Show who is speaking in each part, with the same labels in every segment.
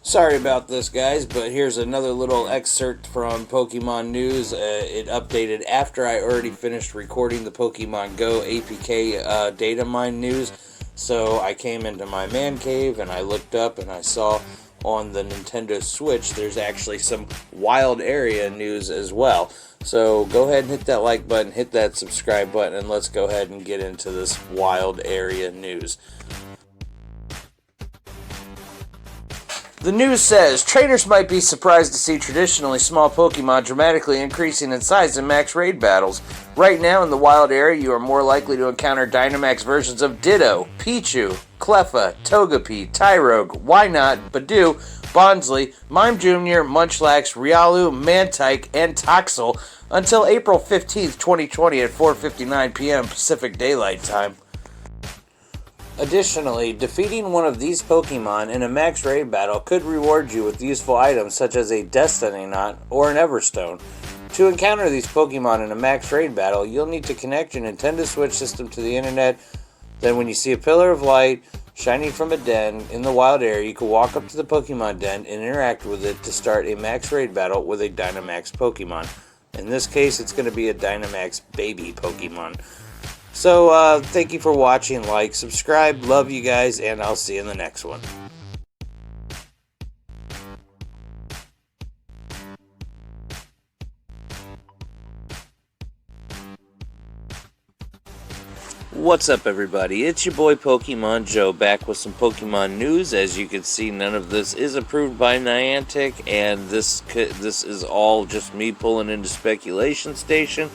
Speaker 1: Sorry about this, guys, but here's another little excerpt from Pokemon News. It updated after I already finished recording the Pokemon Go APK data mine news. So I came into my man cave and I looked up and I saw on the Nintendo Switch there's actually some wild area news as well. So go ahead and hit that like button, hit that subscribe button, and let's go ahead and get into this wild area news. The news says, trainers might be surprised to see traditionally small Pokemon dramatically increasing in size in max raid battles. Right now in the wild area, you are more likely to encounter Dynamax versions of Ditto, Pichu, Cleffa, Togepi, Tyrogue, Wynaut, Badoo, Bonsly, Mime Jr., Munchlax, Riolu, Mantike, and Toxel until April 15th, 2020 at 4:59 p.m. Pacific Daylight Time. Additionally, defeating one of these Pokemon in a max raid battle could reward you with useful items such as a Destiny Knot or an Everstone. To encounter these Pokemon in a max raid battle, you'll need to connect your Nintendo Switch system to the internet. Then when you see a pillar of light shining from a den in the wild area, you can walk up to the Pokemon den and interact with it to start a max raid battle with a Dynamax Pokemon. In this case, it's going to be a Dynamax baby Pokemon. So, thank you for watching, like, subscribe, love you guys, and I'll see you in the next one. What's up, everybody? It's your boy Pokemon Joe back with some Pokemon news. As you can see, none of this is approved by Niantic, and this is all just me pulling into speculation station.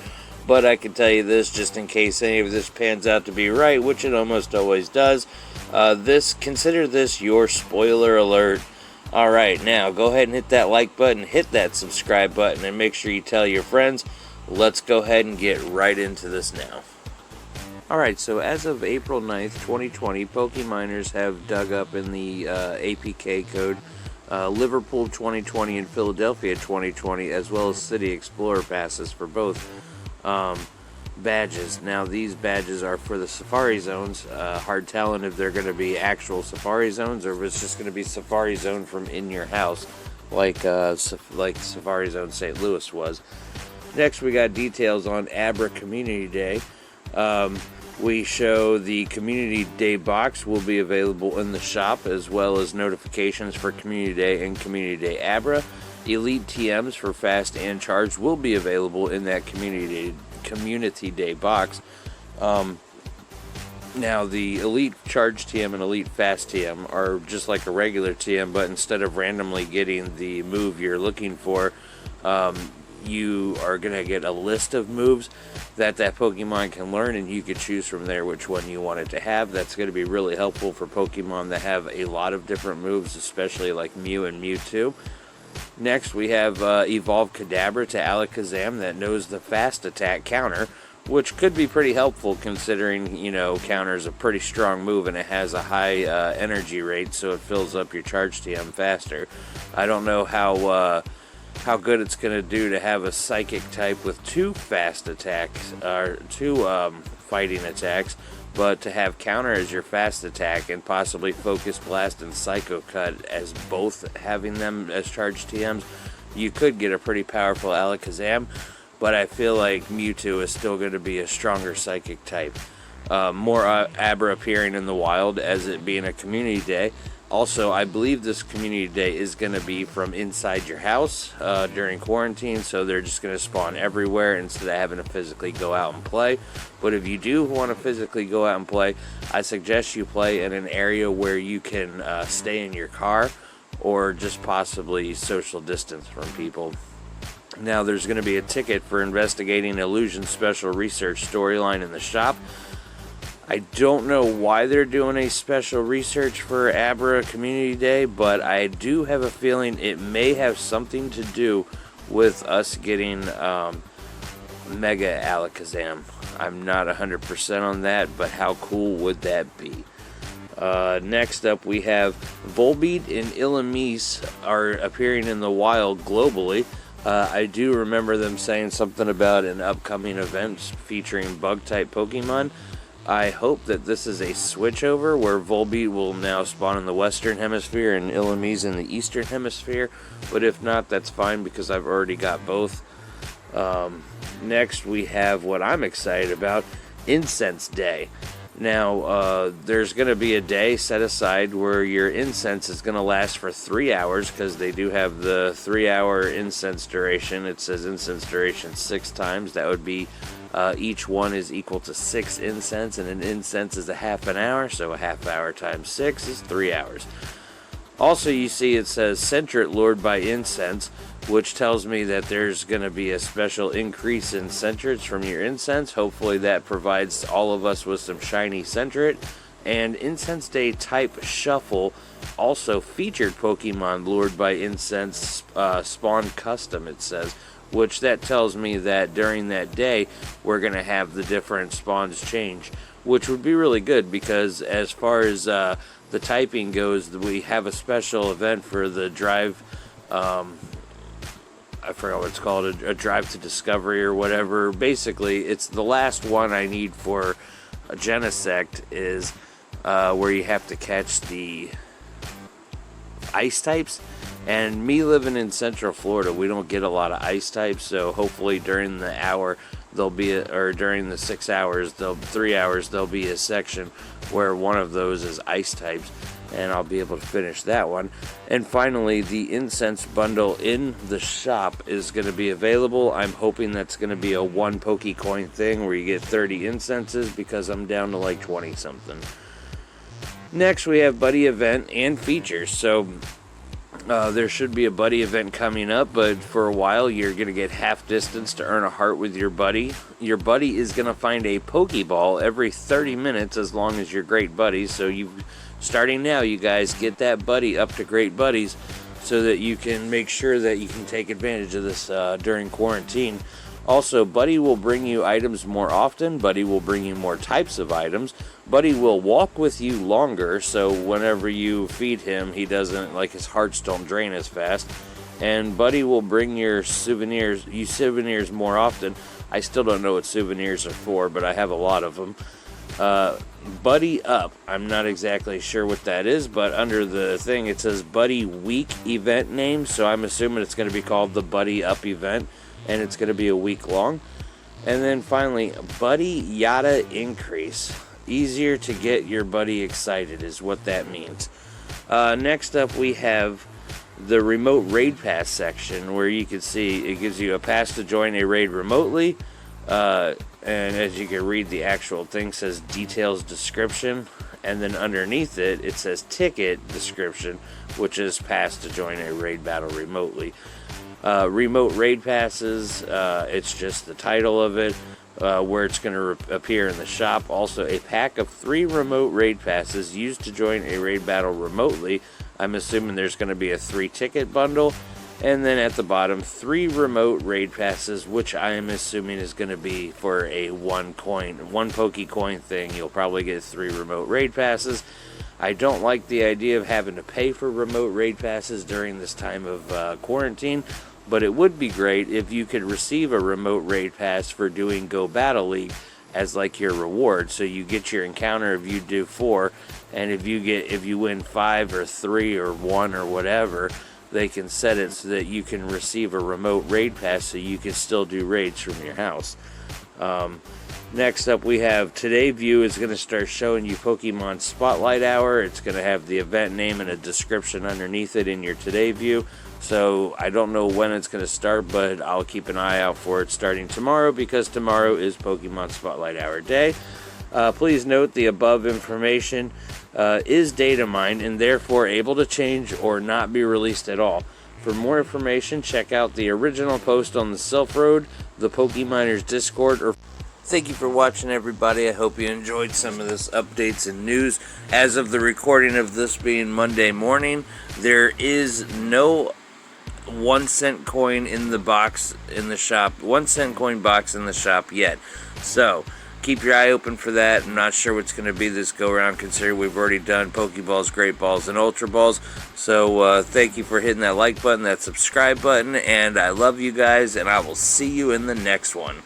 Speaker 1: But I can tell you this, just in case any of this pans out to be right, which it almost always does. Consider this your spoiler alert. Alright, now go ahead and hit that like button, hit that subscribe button, and make sure you tell your friends. Let's go ahead and get right into this now. Alright, so as of April 9th, 2020, Pokeminers have dug up in the APK code Liverpool 2020 and Philadelphia 2020, as well as City Explorer passes for both badges. Now, these badges are for the Safari Zones. Hard telling if they're going to be actual Safari Zones or if it's just going to be Safari Zone from in your house, like Safari Zone St. Louis was. Next, we got details on Abra Community Day. We show the Community Day box will be available in the shop, as well as notifications for Community Day and Community Day Abra. Elite TMs for Fast and Charge will be available in that Community Day box. Now, the Elite Charge TM and Elite Fast TM are just like a regular TM, but instead of randomly getting the move you're looking for, you are going to get a list of moves that Pokemon can learn, and you can choose from there which one you want it to have. That's going to be really helpful for Pokemon that have a lot of different moves, especially like Mew and Mewtwo. Next, we have Evolved Kadabra to Alakazam that knows the fast attack counter, which could be pretty helpful considering, counter is a pretty strong move and it has a high energy rate, so it fills up your charge TM faster. I don't know how good it's going to do to have a psychic type with two fast attacks, or two fighting attacks, but to have counter as your fast attack and possibly Focus Blast and Psycho Cut as both having them as charged TMs, you could get a pretty powerful Alakazam, but I feel like Mewtwo is still going to be a stronger psychic type. More Abra appearing in the wild as it being a community day. Also, I believe this community day is going to be from inside your house during quarantine, so they're just going to spawn everywhere instead of having to physically go out and play. But if you do want to physically go out and play, I suggest you play in an area where you can stay in your car or just possibly social distance from people. Now, there's going to be a ticket for investigating Illusion Special Research storyline in the shop. I don't know why they're doing a special research for Abra Community Day, but I do have a feeling it may have something to do with us getting Mega Alakazam. I'm not 100% on that, but how cool would that be? Next up, we have Volbeat and Illumise are appearing in the wild globally. I do remember them saying something about an upcoming event featuring Bug-type Pokemon. I hope that this is a switchover where Volbeat will now spawn in the Western Hemisphere and Illumise in the Eastern Hemisphere. But if not, that's fine because I've already got both. Next, we have what I'm excited about, Incense Day. Now, there's going to be a day set aside where your incense is going to last for 3 hours because they do have the 3-hour incense duration. It says incense duration 6 times. That would be each one is equal to 6 incense, and an incense is a half an hour, so a half hour times 6 is 3 hours. Also, you see it says Centret lured by incense, which tells me that there's going to be a special increase in Centrets from your incense. Hopefully that provides all of us with some shiny Centret. And Incense Day type Shuffle also featured Pokemon lured by incense spawn custom, it says, which that tells me that during that day we're going to have the different spawns change, which would be really good because as far as the typing goes, we have a special event for the drive, I forgot what it's called, a drive to discovery or whatever. Basically, it's the last one I need for a Genesect is where you have to catch the ice types. And me living in Central Florida, we don't get a lot of ice types, so hopefully during the hour there'll be or during the 6 hours, 3 hours, there'll be a section where one of those is ice types, and I'll be able to finish that one. And finally, the incense bundle in the shop is going to be available. I'm hoping that's going to be a 1 Pokecoin thing where you get 30 incenses because I'm down to like 20 something. Next, we have buddy event and features. So there should be a buddy event coming up, but for a while you're going to get half distance to earn a heart with your buddy. Your buddy is going to find a Pokeball every 30 minutes as long as you're great buddies. So starting now, you guys get that buddy up to great buddies so that you can make sure that you can take advantage of this during quarantine. Also, Buddy will bring you items more often. Buddy will bring you more types of items. Buddy will walk with you longer, so whenever you feed him, he doesn't, like, his hearts don't drain as fast. And Buddy will bring you souvenirs more often. I still don't know what souvenirs are for, but I have a lot of them. Buddy Up, I'm not exactly sure what that is, but under the thing it says Buddy Week event name, so I'm assuming it's going to be called the Buddy Up event, and it's going to be a week long. And then finally, Buddy Yada Increase. Easier to get your buddy excited is what that means. Next up we have the remote raid pass section, where you can see it gives you a pass to join a raid remotely. And as you can read, the actual thing says details description, and then underneath it, it says ticket description, which is pass to join a raid battle remotely. Remote raid passes, it's just the title of it, where it's going to appear in the shop. Also, a pack of 3 remote raid passes used to join a raid battle remotely. I'm assuming there's going to be a 3 ticket bundle. And then at the bottom, 3 remote raid passes, which I am assuming is going to be for a 1 Pokecoin thing. You'll probably get 3 remote raid passes. I don't like the idea of having to pay for remote raid passes during this time of quarantine, but it would be great if you could receive a remote raid pass for doing Go Battle League as like your reward. So you get your encounter if you do 4, and if you win 5 or 3 or 1 or whatever, they can set it so that you can receive a remote raid pass so you can still do raids from your house. Next up we have Today View is going to start showing you Pokemon Spotlight Hour. It's going to have the event name and a description underneath it in your Today View. So I don't know when it's going to start, but I'll keep an eye out for it starting tomorrow, because tomorrow is Pokemon Spotlight Hour day. Please note the above information is data mined and therefore able to change or not be released at all. For more information, check out the original post on the Sylph Road, the Pokeminers Discord, or thank you for watching, everybody. I hope you enjoyed some of this updates and news. As of the recording of this being Monday morning, there is no 1 cent coin in the box in the shop, 1 cent coin box in the shop yet. So keep your eye open for that. I'm not sure what's going to be this go around, considering we've already done Pokeballs, Great Balls, and Ultra Balls. So thank you for hitting that like button, that subscribe button, and I love you guys, and I will see you in the next one.